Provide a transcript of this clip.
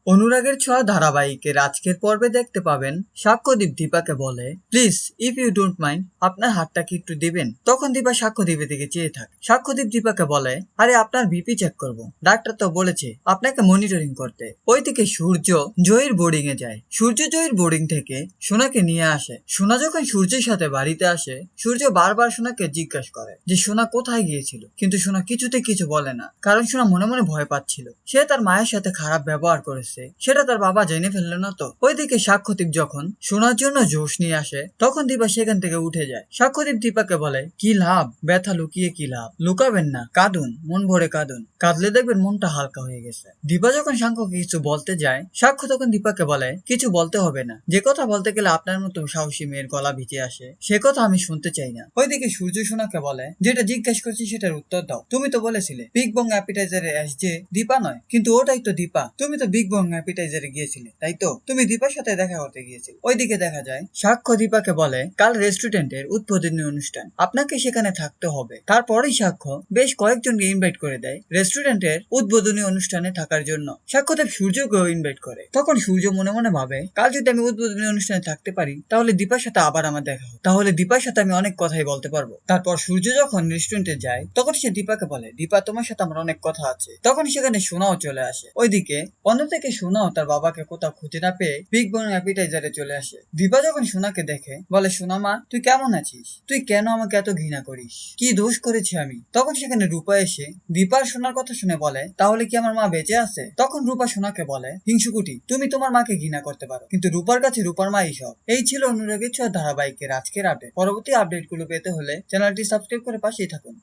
অনুরাগের ছোঁয়া ধারাবাহিকের আজকের পর্বে দেখতে পাবেন সাক্ষ্যদীপ দীপাকে বলে, please if you don't mind আপনার হাতটা কি একটু দিবেন। তখন দীপা সাক্ষ্যদীপের দিকে চেয়ে থাকে। সাক্ষ্যদীপ দীপাকে বলে, আরে আপনার বিপি চেক করব, ডাক্তার তো বলেছে আপনাকে মনিটরিং করতে। ওইদিকে সূর্য জয়ীর বোর্ডিং এ যায়। সূর্য জয়ীর বোর্ডিং থেকে সোনাকে নিয়ে আসে। সোনা যখন সূর্যের সাথে বাড়িতে আসে, সূর্য বারবার সোনাকে জিজ্ঞাসা করে যে সোনা কোথায় গিয়েছিল, কিন্তু সোনা কিছুতে কিছু বলে না, কারণ সোনা মনে মনে ভয় পাচ্ছিল। সে তার মায়ের সাথে খারাপ ব্যবহার করেছে, সেটা তার বাবা জেনে ফেললো না তো। ওইদিকে সাক্ষ্যদীপ যখন সোনার জন্য জোশ নিয়ে আসে, তখন দীপা সেখান থেকে উঠে যায়। সাক্ষ্যদীপ দীপাকে বলে, কি লাভ ব্যথা লুকিয়ে, কি লাভ, লুকাবেন না, কাঁদুন, মন ভরে কাঁদুন, কাঁদলে দেখবেন মনটা হালকা হয়ে গেছে। দীপা যখন সাক্ষ্যকে কিছু বলতে যায়, সাক্ষ্য তখন দীপাকে বলে, কিছু বলতে হবে না, যে কথা বলতে গেলে আপনার মতো সাহসী মেয়ের গলা ভিজে আসে, সে কথা আমি শুনতে চাই না। ওইদিকে সূর্য সোনাকে বলে, যেটা জিজ্ঞেস করছি সেটার উত্তর দাও। তুমি তো বলেছিলে বিগ বং অ্যাপিটাইজারের এসজে দীপা নয়, কিন্তু ওটাই তো দীপা। তুমি তো বিগ বং অ্যাপিটাইজারে গিয়েছিলে, তাই তো? তুমি দীপার সাথে দেখা করতে গিয়েছিলে। ওইদিকে দেখা যায় সাক্ষ্য দীপাকে বলে, কাল রেস্টুরেন্টের উদ্বোধনী অনুষ্ঠান, আপনাকে সেখানে থাকতে হবে। তারপরেই সাক্ষ্য বেশ কয়েকজনকে ইনভাইট করে দেয় রেস্টুরেন্টের উদ্বোধনী অনুষ্ঠানে থাকার জন্য। সাক্ষ্যদেব সূর্যকেও ইনভাইট করে। তখন সূর্য মনে মনে ভাবে, কাল যদি আমি উদ্বোধনী অনুষ্ঠানে থাকতে পারি, তাহলে দীপার সাথে আবার আমার দেখা হবে, তাহলে দীপার সাথে আমি অনেক কথাই বলতে পারবো। তারপর সূর্য যখন রেস্টুরেন্টে যায়, তখন সে দীপাকে বলে, দীপা তোমার সাথে আমার অনেক কথা আছে। তখন সেখানে সোনাও চলে আসে। ওইদিকে অন্যদিকে সোনাও তার বাবাকে কোথাও খুঁজে না পেয়ে বিগ বং অ্যাপিটাইজারে চলে আসে। দীপা যখন সোনাকে দেখে বলে, সোনা মা, তুই কেমন আছিস? তুই কেন আমাকে এত ঘৃণা করিস? কি দোষ করেছি আমি? তখন সেখানে রূপা এসে দীপার সোনার কথা শুনে বলে, তাহলে কি আমার মা বেঁচে আছে? তখন রূপা সোনাকে বলে, হিংসুকুটি, তুমি তোমার মাকে ঘৃণা করতে পারো, কিন্তু রূপার কাছে রূপার মা সব। এই ছিল অনুরাগের ছোঁয়া ধারাবাহিকের আজকের আপডেট। পরবর্তী আপডেট গুলো পেতে হলে চ্যানেলটি সাবস্ক্রাইব করে পাশেই থাকুন।